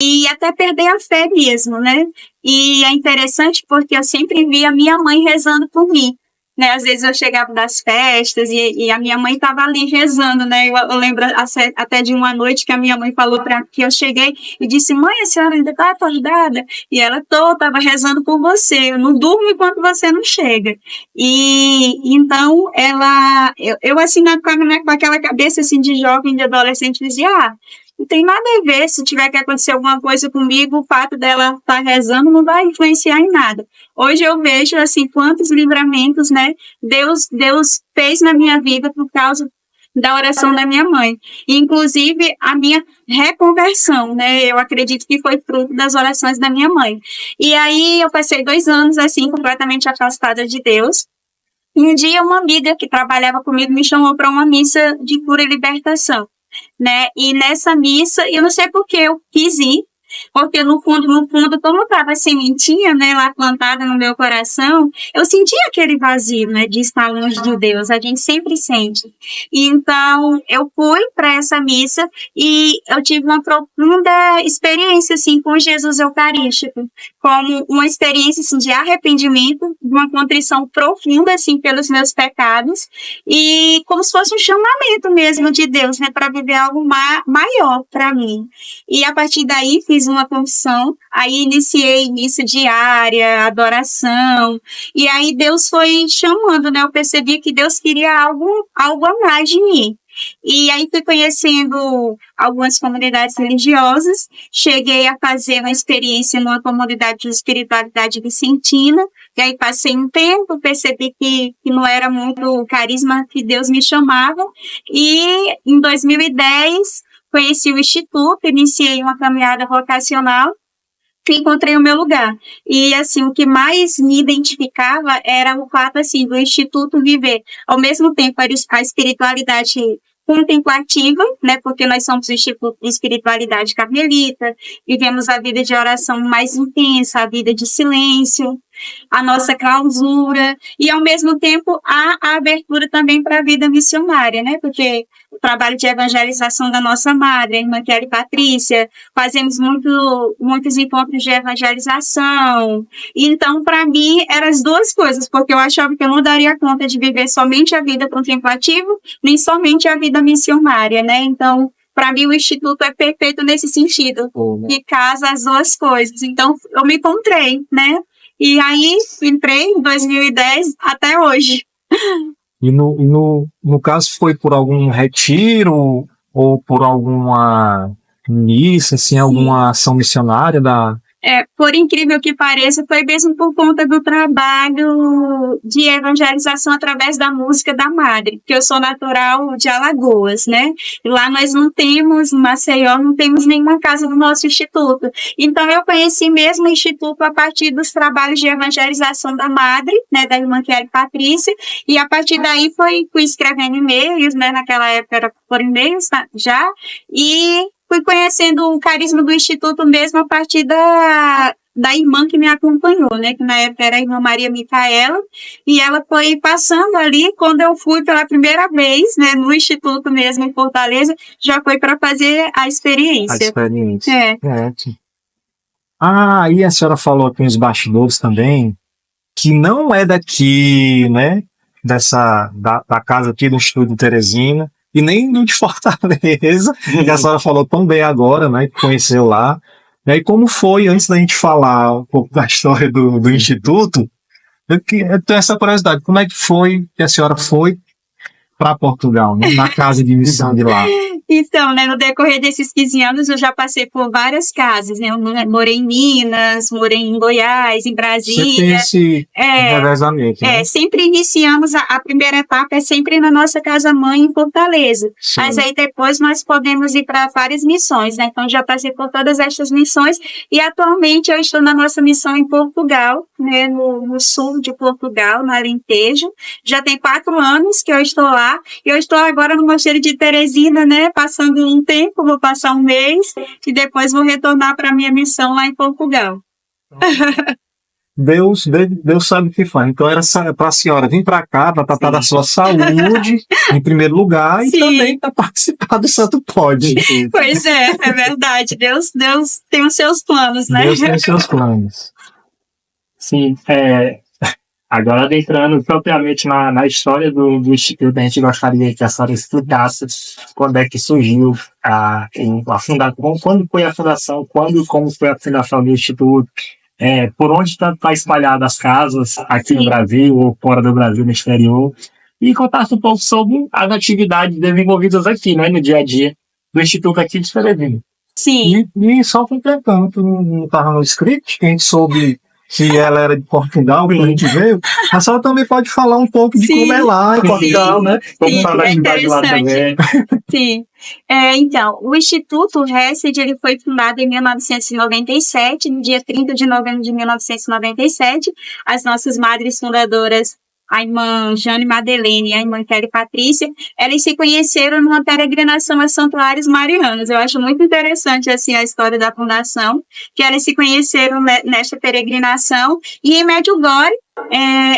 e até perder a fé mesmo, né? E é interessante porque eu sempre via a minha mãe rezando por mim, né? Às vezes eu chegava das festas e a minha mãe estava ali rezando, né? Eu lembro até de uma noite que a minha mãe falou para que eu cheguei e disse: "Mãe, a senhora ainda está acordada?" E ela estava rezando por você. Eu não durmo enquanto você não chega. E então eu assim com aquela cabeça assim de jovem, de adolescente, dizia: não tem nada a ver, se tiver que acontecer alguma coisa comigo, o fato dela estar rezando não vai influenciar em nada. Hoje eu vejo, assim, quantos livramentos, né, Deus fez na minha vida por causa da oração da minha mãe. Inclusive, a minha reconversão, né, eu acredito que foi fruto das orações da minha mãe. E aí eu passei 2 anos, assim, completamente afastada de Deus. E um dia uma amiga que trabalhava comigo me chamou para uma missa de cura e libertação, né? E nessa missa, eu não sei por que eu quis ir, porque no fundo, como estava a sementinha, né, lá plantada no meu coração, eu sentia aquele vazio, né, de estar longe de Deus. A gente sempre sente. E então eu fui para essa missa e eu tive uma profunda experiência assim com Jesus Eucarístico, como uma experiência assim de arrependimento, de uma contrição profunda assim pelos meus pecados e como se fosse um chamamento mesmo de Deus, né, para viver algo maior para mim. E a partir daí fiz uma confissão, aí iniciei missa diária, adoração, e aí Deus foi chamando, né? Eu percebi que Deus queria algo a mais de mim. E aí fui conhecendo algumas comunidades religiosas, cheguei a fazer uma experiência numa comunidade de espiritualidade vicentina, e aí passei um tempo, percebi que não era muito o carisma que Deus me chamava, e em 2010 conheci o Instituto, iniciei uma caminhada vocacional e encontrei o meu lugar. E, assim, o que mais me identificava era o fato, assim, do Instituto viver, ao mesmo tempo, a espiritualidade contemplativa, né, porque nós somos o Instituto de Espiritualidade Carmelita, vivemos a vida de oração mais intensa, a vida de silêncio, a nossa clausura, e ao mesmo tempo a abertura também para a vida missionária, né, porque o trabalho de evangelização da nossa madre, a irmã Kelly Patrícia, fazemos muitos encontros de evangelização, então para mim eram as duas coisas, porque eu achava que eu não daria conta de viver somente a vida contemplativa, nem somente a vida missionária, né, então para mim o Instituto é perfeito nesse sentido, que casa as duas coisas, então eu me encontrei, né, e aí entrei em 2010 até hoje. E no caso foi por algum retiro ou por alguma missa, assim, alguma ação missionária da... Por incrível que pareça, foi mesmo por conta do trabalho de evangelização através da música da madre, que eu sou natural de Alagoas, né? E lá nós não temos, em Maceió, não temos nenhuma casa do nosso instituto. Então eu conheci mesmo o instituto a partir dos trabalhos de evangelização da madre, né, da irmã Kelly Patrícia, e a partir daí fui escrevendo e-mails, né? Naquela época era por e-mails já, e fui conhecendo o carisma do Instituto mesmo a partir da irmã que me acompanhou, né? Que na época era a irmã Maria Micaela, e ela foi passando ali, quando eu fui pela primeira vez, né? No Instituto mesmo, em Fortaleza, já foi para fazer a experiência. A experiência. E a senhora falou aqui nos bastidores também, que não é daqui, né? Da casa aqui do Instituto de Teresina, e nem do de Fortaleza, que a senhora falou tão bem agora, né, que conheceu lá. E aí, como foi, antes da gente falar um pouco da história do Instituto, eu tenho essa curiosidade, como é que foi que a senhora foi para Portugal, né, na casa de missão de lá? Então, né, no decorrer desses 15 anos, eu já passei por várias casas, né? Eu morei em Minas, morei em Goiás, em Brasília. Você tem esse revezamento, né? Sempre iniciamos, a primeira etapa é sempre na nossa casa-mãe em Fortaleza. Sim. Mas aí depois nós podemos ir para várias missões, né? Então, já passei por todas estas missões e atualmente eu estou na nossa missão em Portugal, né? No sul de Portugal, no Alentejo. Já tem 4 anos que eu estou lá e eu estou agora no Mosteiro de Teresina, né? Passando um tempo, vou passar um mês e depois vou retornar para a minha missão lá em Portugal. Deus sabe o que faz. Então era para a senhora vir para cá, para tratar da sua saúde, em primeiro lugar, e Sim. também para participar do Santo Pode. Pois é verdade. Deus tem os seus planos, né? Deus tem os seus planos. Sim, agora adentrando propriamente na história do Instituto, a gente gostaria que a senhora explicasse quando é que surgiu quando foi a fundação, como foi a fundação do Instituto, por onde está espalhada as casas aqui no Brasil ou fora do Brasil, no exterior, e contasse um pouco sobre as atividades desenvolvidas aqui, né, no dia a dia do Instituto aqui de Teresina. Sim. E só completando, não estava no script, que a gente soube que ela era de Portugal, quando a gente veio, a senhora também pode falar um pouco de como é lá em Portugal, né? Vamos falar da cidade lá também. Sim. Então, o Instituto Hesed, ele foi fundado em 1997, no dia 30 de novembro de 1997. As nossas madres fundadoras, a irmã Jane Madeleine e a irmã Kelly Patrícia, elas se conheceram numa peregrinação a santuários marianos. Eu acho muito interessante, assim, a história da fundação, que elas se conheceram nesta peregrinação, e em Medjugorje,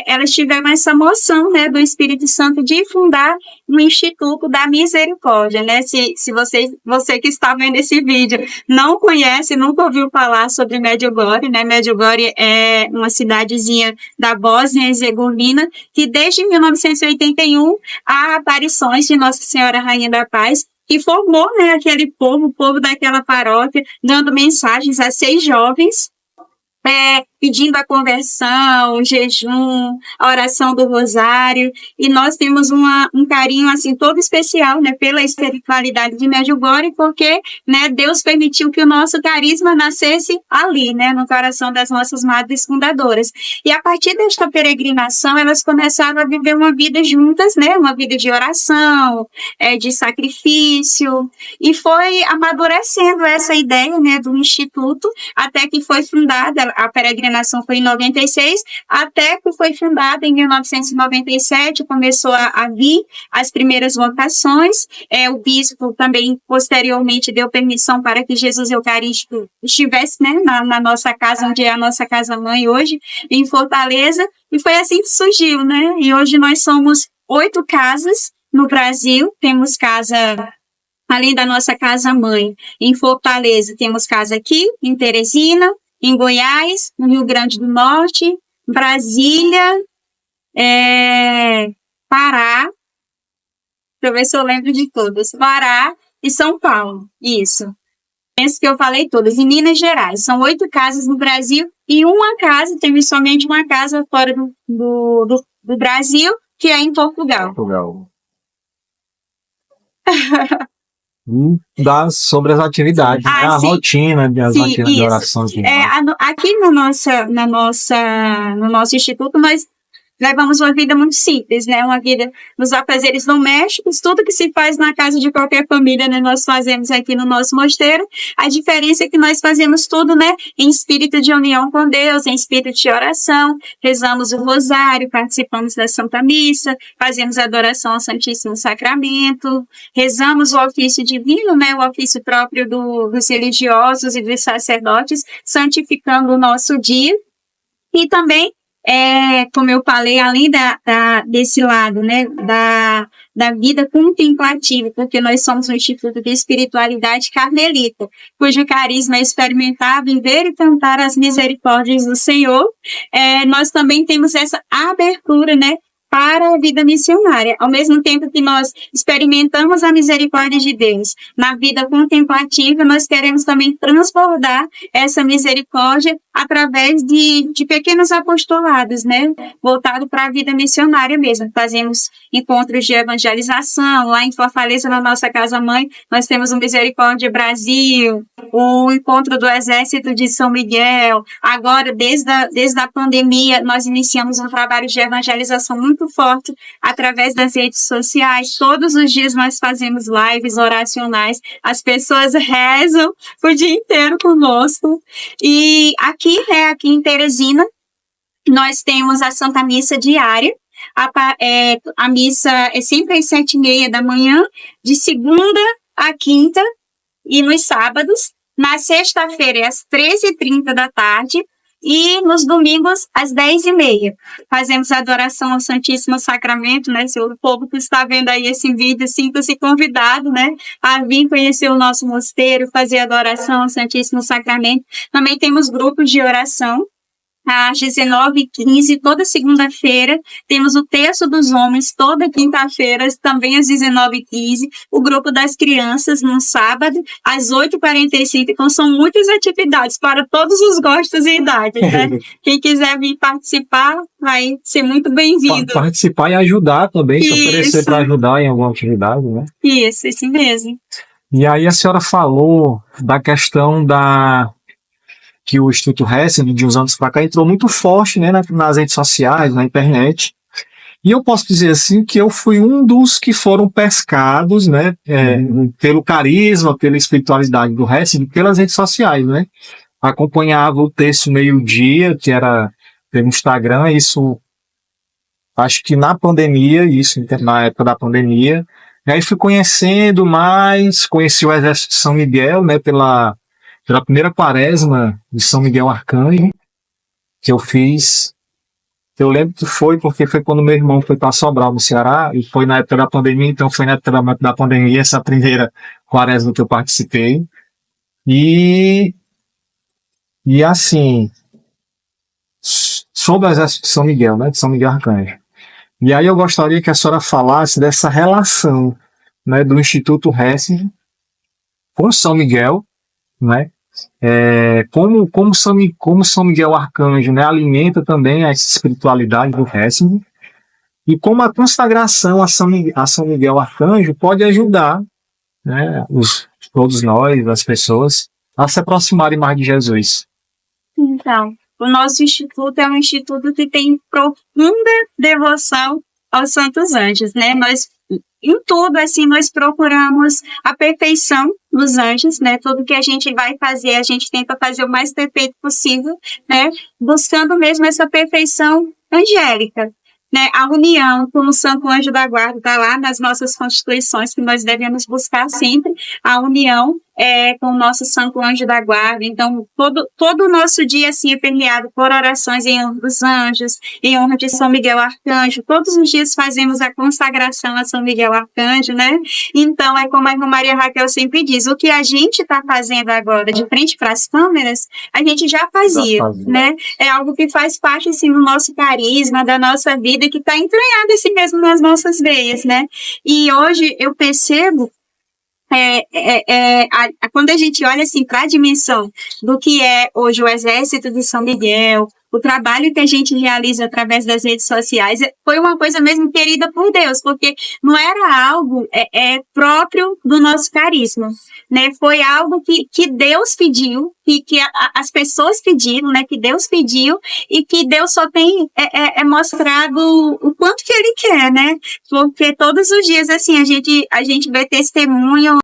elas tiveram essa moção, né, do Espírito Santo de fundar um Instituto da Misericórdia, né? Se você que está vendo esse vídeo não conhece, nunca ouviu falar sobre Medjugorje, né? Medjugorje é uma cidadezinha da Bósnia e Herzegovina, que desde 1981 há aparições de Nossa Senhora Rainha da Paz, que formou, né, aquele povo, o povo daquela paróquia, dando mensagens a 6 jovens, pedindo a conversão, o jejum, a oração do rosário, e nós temos um carinho, assim, todo especial, né, pela espiritualidade de Medjugorje, porque, né, Deus permitiu que o nosso carisma nascesse ali, né, no coração das nossas madres fundadoras. E a partir desta peregrinação, elas começaram a viver uma vida juntas, né, uma vida de oração, de sacrifício, e foi amadurecendo essa ideia, né, do Instituto, até que foi fundada a peregrinação foi em 96, até que foi fundada em 1997, começou a vir as primeiras vocações, o bispo também posteriormente deu permissão para que Jesus Eucarístico estivesse, né, na nossa casa, onde é a nossa casa-mãe hoje, em Fortaleza, e foi assim que surgiu, né, e hoje nós somos 8 casas no Brasil, temos casa... Além da nossa casa-mãe, em Fortaleza, temos casa aqui, em Teresina, em Goiás, no Rio Grande do Norte, Brasília, Pará, deixa eu ver se eu lembro de todas, Pará e São Paulo, isso. Penso que eu falei todas, em Minas Gerais. São 8 casas no Brasil e uma casa, temos somente uma casa fora do Brasil, que é em Portugal. Sobre as atividades, né? A rotina das atividades de oração. Aqui no nosso instituto, nós levamos uma vida muito simples, né? Uma vida nos afazeres domésticos, tudo que se faz na casa de qualquer família, né? Nós fazemos aqui no nosso mosteiro. A diferença é que nós fazemos tudo, né? Em espírito de união com Deus, em espírito de oração, rezamos o rosário, participamos da Santa Missa, fazemos a adoração ao Santíssimo Sacramento, rezamos o ofício divino, né? O ofício próprio dos religiosos e dos sacerdotes, santificando o nosso dia. E também, como eu falei, além desse lado, né, da vida contemplativa, porque nós somos um instituto de espiritualidade carmelita, cujo carisma é experimentar, viver e cantar as misericórdias do Senhor, nós também temos essa abertura, né, para a vida missionária. Ao mesmo tempo que nós experimentamos a misericórdia de Deus na vida contemplativa, nós queremos também transbordar essa misericórdia através de pequenos apostolados, né? Voltado para a vida missionária mesmo. Fazemos encontros de evangelização. Lá em Fortaleza, na nossa casa-mãe, nós temos o Misericórdia Brasil, o encontro do Exército de São Miguel. Agora, desde a pandemia, nós iniciamos um trabalho de evangelização muito forte através das redes sociais. Todos os dias nós fazemos lives oracionais. As pessoas rezam o dia inteiro conosco. E aqui em Teresina, nós temos a Santa Missa diária. A missa é sempre às 7h30 da manhã, de segunda a quinta, e nos sábados. Na sexta-feira é às 13h30 da tarde. E nos domingos, às 10h30, fazemos a adoração ao Santíssimo Sacramento, né? Se o povo que está vendo aí esse vídeo, sinta-se convidado, né? A vir conhecer o nosso mosteiro, fazer a adoração ao Santíssimo Sacramento. Também temos grupos de oração. Às 19h15, toda segunda-feira, temos o Terço dos Homens, toda quinta-feira, também às 19h15, o grupo das crianças, no sábado, às 8h45, então são muitas atividades para todos os gostos e idades, né? Quem quiser vir participar, vai ser muito bem-vindo. Participar e ajudar também, se oferecer para ajudar em alguma atividade, né? Isso mesmo. E aí a senhora falou da questão que o Instituto Hessen, de uns anos para cá, entrou muito forte, né, nas redes sociais, na internet. E eu posso dizer assim que eu fui um dos que foram pescados, né, pelo carisma, pela espiritualidade do Hessen, pelas redes sociais, né. Acompanhava o Terço Meio-Dia, que era pelo Instagram, isso acho que na pandemia, na época da pandemia. E aí fui conhecendo mais, conheci o Exército de São Miguel, né, pela primeira quaresma de São Miguel Arcanjo, que eu fiz. Eu lembro que foi porque foi quando meu irmão foi para Sobral, no Ceará, e foi na época da pandemia, então foi na época da pandemia essa primeira quaresma que eu participei. E assim, sobre o Exército de São Miguel, né, de São Miguel Arcanjo. E aí eu gostaria que a senhora falasse dessa relação, né, do Instituto Hessen com São Miguel, né? Como São Miguel Arcanjo, né, alimenta também a espiritualidade do Hessen, e como a consagração a São Miguel Arcanjo pode ajudar, né, todos nós, as pessoas, a se aproximarem mais de Jesus. Então, o nosso instituto é um instituto que tem profunda devoção aos santos anjos, né? Nós, em tudo, assim, nós procuramos a perfeição dos anjos, né? Tudo que a gente vai fazer, a gente tenta fazer o mais perfeito possível, né? Buscando mesmo essa perfeição angélica, né? A união com o Santo Anjo da Guarda está lá nas nossas constituições, que nós devemos buscar sempre a união com o nosso Santo Anjo da Guarda. Então, todo o nosso dia, assim, é permeado por orações em honra dos anjos, em honra de São Miguel Arcanjo. Todos os dias fazemos a consagração a São Miguel Arcanjo, né? Então, é como a irmã Maria Raquel sempre diz, o que a gente está fazendo agora, de frente para as câmeras, a gente já fazia, né? É algo que faz parte, assim, do nosso carisma, da nossa vida, que está entranhado, assim mesmo, nas nossas veias, né? E hoje eu percebo quando a gente olha assim para a dimensão do que é hoje o Exército de São Miguel, o trabalho que a gente realiza através das redes sociais, foi uma coisa mesmo querida por Deus, porque não era algo próprio do nosso carisma, né? Foi algo que Deus pediu, que as pessoas pediram, né? Que Deus pediu e que Deus só tem mostrado o quanto que Ele quer, né? Porque todos os dias, assim, a gente vê testemunho